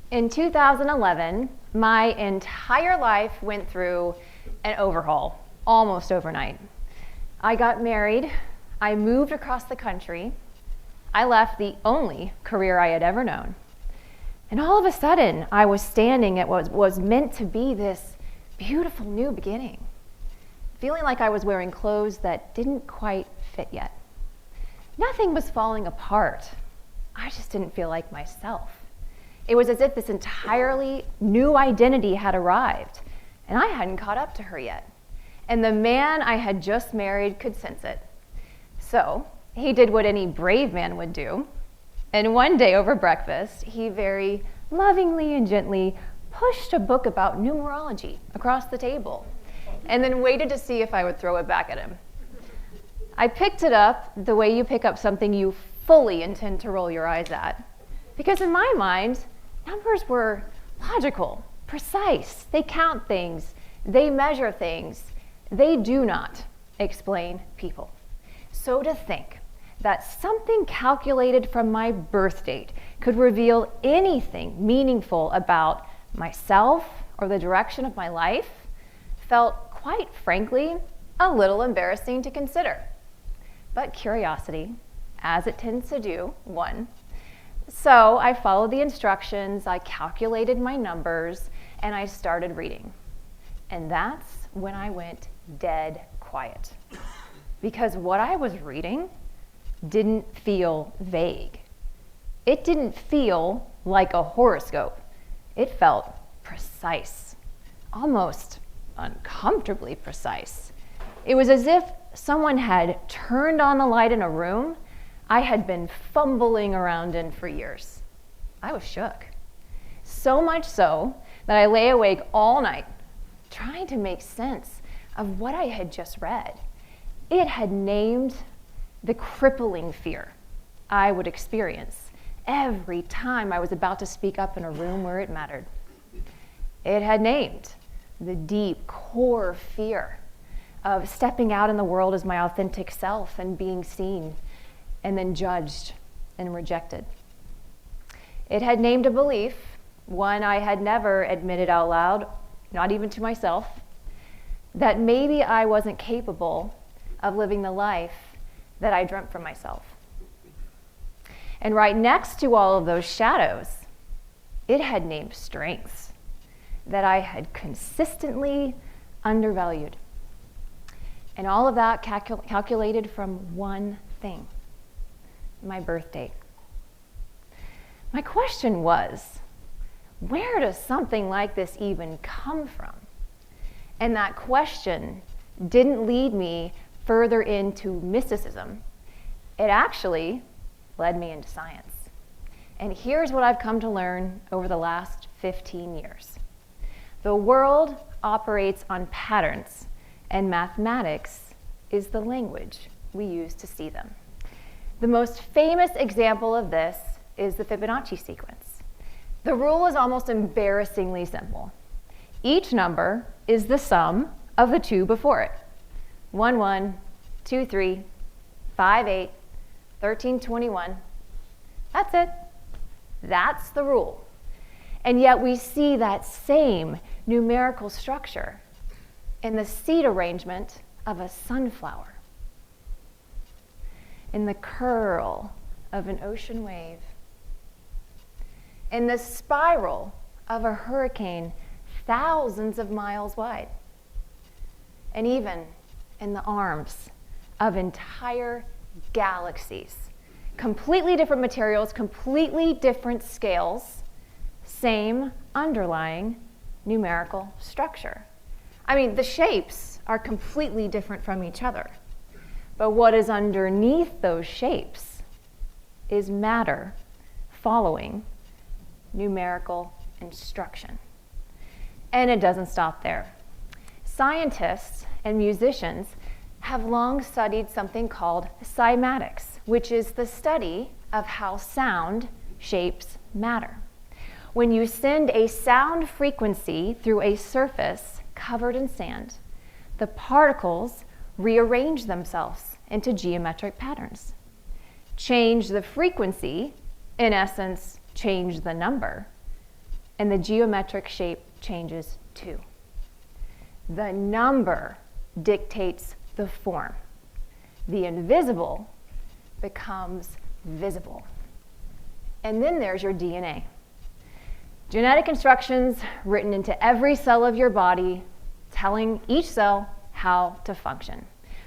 In 2011, my entire life went through an overhaul, almost overnight. I got married, I moved across the country, I left the only career I had ever known. And all of a sudden, I was standing at what was meant to be this beautiful new beginning, feeling like I was wearing clothes that didn't quite fit yet. Nothing was falling apart. I just didn't feel like myself. It was as if this entirely new identity had arrived, and I hadn't caught up to her yet. And the man I had just married could sense it. So he did what any brave man would do. And one day over breakfast, he very lovingly and gently pushed a book about numerology across the table and then waited to see if I would throw it back at him. I picked it up the way you pick up something you fully intend to roll your eyes at. Because in my mind, numbers were logical, precise. They count things. They measure things. They do not explain people. So to think that something calculated from my birth date could reveal anything meaningful about myself or the direction of my life felt, quite frankly, a little embarrassing to consider. But curiosity, as it tends to do, won. So I followed the instructions, I calculated my numbers, and I started reading. And that's when I went dead quiet. Because what I was reading didn't feel vague. It didn't feel like a horoscope. It felt precise, almost uncomfortably precise. It was as if someone had turned on the light in a room I had been fumbling around in for years. I was shook. So much so that I lay awake all night trying to make sense of what I had just read. It had named the crippling fear I would experience every time I was about to speak up in a room where it mattered. It had named the deep core fear of stepping out in the world as my authentic self and being seen and then judged and rejected. It had named a belief, one I had never admitted out loud, not even to myself, that maybe I wasn't capable of living the life that I dreamt for myself. And right next to all of those shadows, it had named strengths that I had consistently undervalued. And all of that calculated from one thing: my birth date. My question was, where does something like this even come from? And that question didn't lead me further into mysticism. It actually led me into science. And here's what I've come to learn over the last 15 years. The world operates on patterns, and mathematics is the language we use to see them. The most famous example of this is the Fibonacci sequence. The rule is almost embarrassingly simple. Each number is the sum of the two before it. 1, 1, 2, 3, 5, 8, 13, 21. That's it. That's the rule. And yet we see that same numerical structure in the seed arrangement of a sunflower, in the curl of an ocean wave, in the spiral of a hurricane thousands of miles wide, and even in the arms of entire galaxies. Completely different materials, completely different scales, same underlying numerical structure. I mean, the shapes are completely different from each other. But what is underneath those shapes is matter following numerical instruction. And it doesn't stop there. Scientists and musicians have long studied something called cymatics, which is the study of how sound shapes matter. When you send a sound frequency through a surface covered in sand, the particles rearrange themselves into geometric patterns. Change the frequency, in essence, change the number, and the geometric shape changes too. The number dictates the form. The invisible becomes visible. And then there's your DNA. Genetic instructions written into every cell of your body, telling each cell how to function.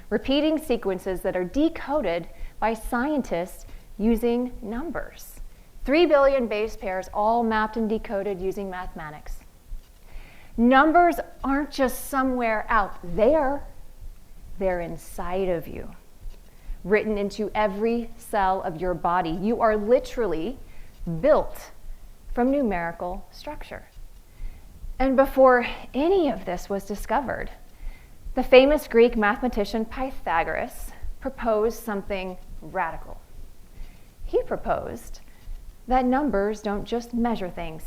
Repeating sequences that are decoded by scientists using numbers. 3 billion base pairs, all mapped and decoded using mathematics. Numbers aren't just somewhere out there. They're inside of you, written into every cell of your body. You are literally built from numerical structure. And before any of this was discovered, the famous Greek mathematician Pythagoras proposed something radical. He proposed that numbers don't just measure things.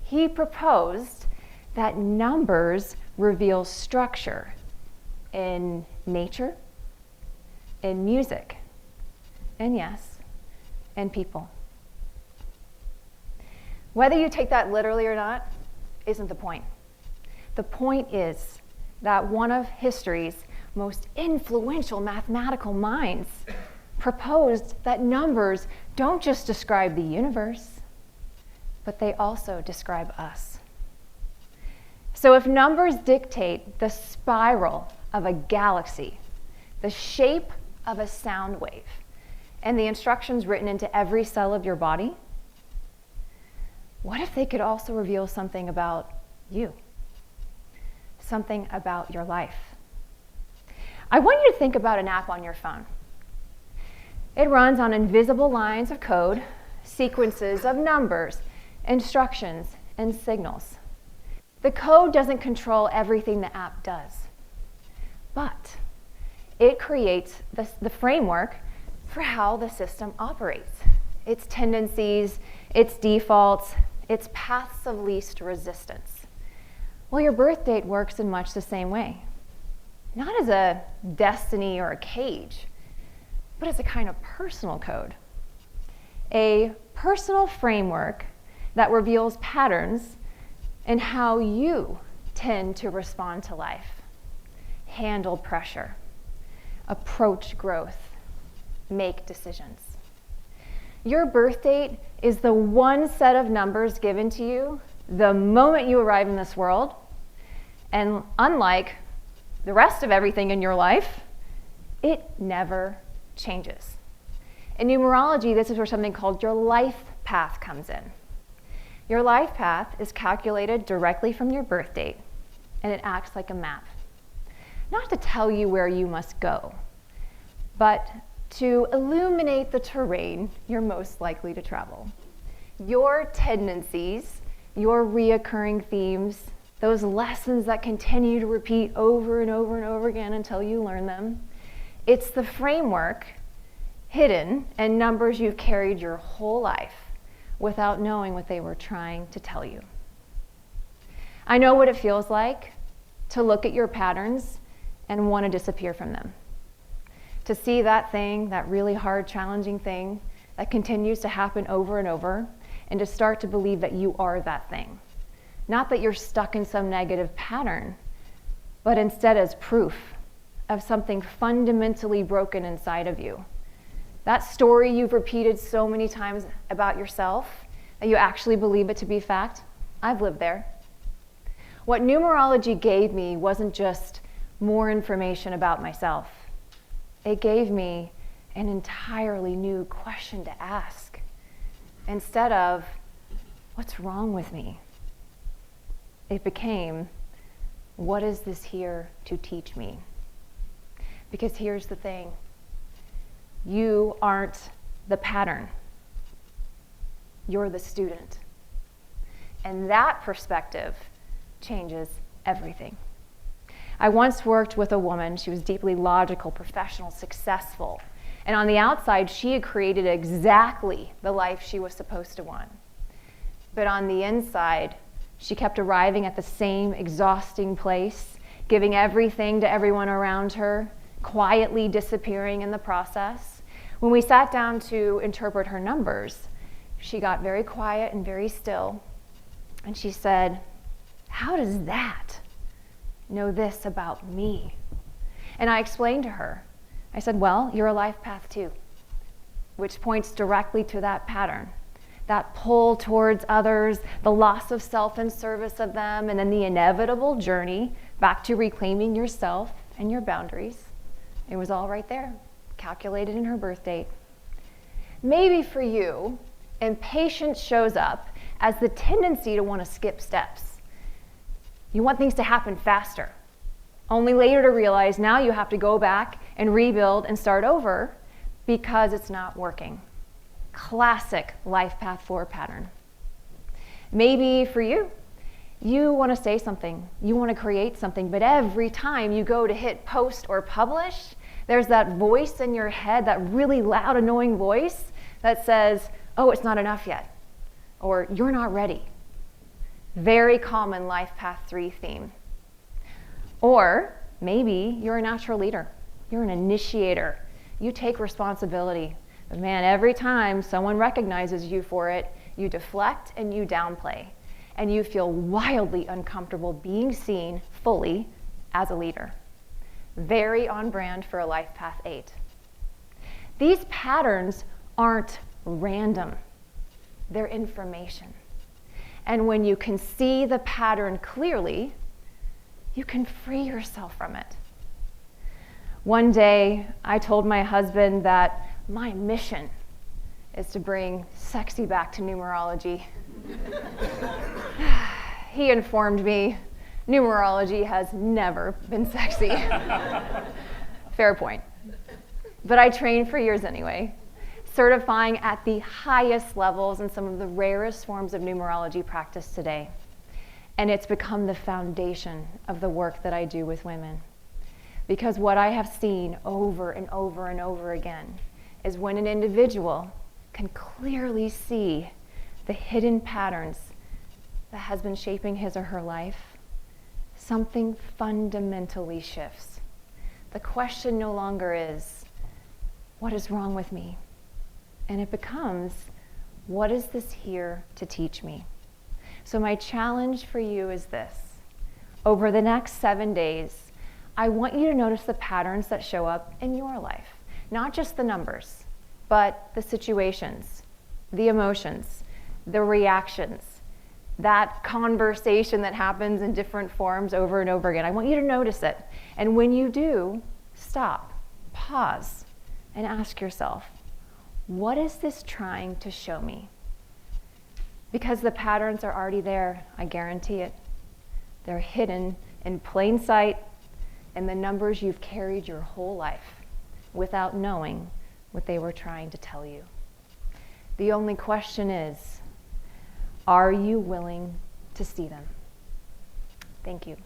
He proposed that numbers reveal structure in nature, in music, and yes, in people. Whether you take that literally or not isn't the point. The point is that one of history's most influential mathematical minds proposed that numbers don't just describe the universe, but they also describe us. So if numbers dictate the spiral of a galaxy, the shape of a sound wave, and the instructions written into every cell of your body, what if they could also reveal something about you? Something about your life? I want you to think about an app on your phone. It runs on invisible lines of code, sequences of numbers, instructions, and signals. The code doesn't control everything the app does, but it creates the framework for how the system operates, its tendencies, its defaults, its paths of least resistance. Well, your birth date works in much the same way. Not as a destiny or a cage, but as a kind of personal code. A personal framework that reveals patterns in how you tend to respond to life, handle pressure, approach growth, make decisions. Your birth date is the one set of numbers given to you the moment you arrive in this world, and unlike the rest of everything in your life, it never changes. In numerology, this is where something called your life path comes in. Your life path is calculated directly from your birth date, and it acts like a map. Not to tell you where you must go, but to illuminate the terrain you're most likely to travel. Your tendencies, your reoccurring themes, those lessons that continue to repeat over and over and over again until you learn them, it's the framework hidden in numbers you've carried your whole life without knowing what they were trying to tell you. I know what it feels like to look at your patterns and want to disappear from them. To see that thing, that really hard, challenging thing that continues to happen over and over, and to start to believe that you are that thing. Not that you're stuck in some negative pattern, but instead as proof of something fundamentally broken inside of you. That story you've repeated so many times about yourself that you actually believe it to be fact, I've lived there. What numerology gave me wasn't just more information about myself. It gave me an entirely new question to ask. Instead of, what's wrong with me? It became, what is this here to teach me? Because here's the thing. You aren't the pattern. You're the student. And that perspective changes everything. I once worked with a woman. She was deeply logical, professional, successful. And on the outside, she had created exactly the life she was supposed to want. But on the inside, she kept arriving at the same exhausting place, giving everything to everyone around her, quietly disappearing in the process. When we sat down to interpret her numbers, she got very quiet and very still, And she said, how does that know this about me? And I explained to her. I said, well, you're a life path 2, which points directly to that pattern. That pull towards others, the loss of self in service of them, and then the inevitable journey back to reclaiming yourself and your boundaries. It was all right there, calculated in her birth date. Maybe for you, impatience shows up as the tendency to want to skip steps. You want things to happen faster, only later to realize now you have to go back and rebuild and start over because it's not working. Classic life path 4 pattern. Maybe for you, you want to say something, you want to create something, but every time you go to hit post or publish, there's that voice in your head, that really loud, annoying voice that says, oh, it's not enough yet, or you're not ready. Very common life path 3 theme. Or maybe you're a natural leader, you're an initiator, you take responsibility. But man, every time someone recognizes you for it, you deflect and you downplay, and you feel wildly uncomfortable being seen fully as a leader. Very on brand for a life path 8. These patterns aren't random, they're information. And when you can see the pattern clearly, you can free yourself from it. One day, I told my husband that my mission is to bring sexy back to numerology. He informed me, numerology has never been sexy. Fair point. But I trained for years anyway, certifying at the highest levels in some of the rarest forms of numerology practice today. And it's become the foundation of the work that I do with women. Because what I have seen over and over and over again is when an individual can clearly see the hidden patterns that has been shaping his or her life, something fundamentally shifts. The question no longer is, what is wrong with me? And it becomes, what is this here to teach me? So my challenge for you is this. Over the next 7 days, I want you to notice the patterns that show up in your life. Not just the numbers, but the situations, the emotions, the reactions, that conversation that happens in different forms over and over again. I want you to notice it. And when you do, stop, pause, and ask yourself, what is this trying to show me? Because the patterns are already there, I guarantee it. They're hidden in plain sight in the numbers you've carried your whole life without knowing what they were trying to tell you. The only question is, are you willing to see them? Thank you.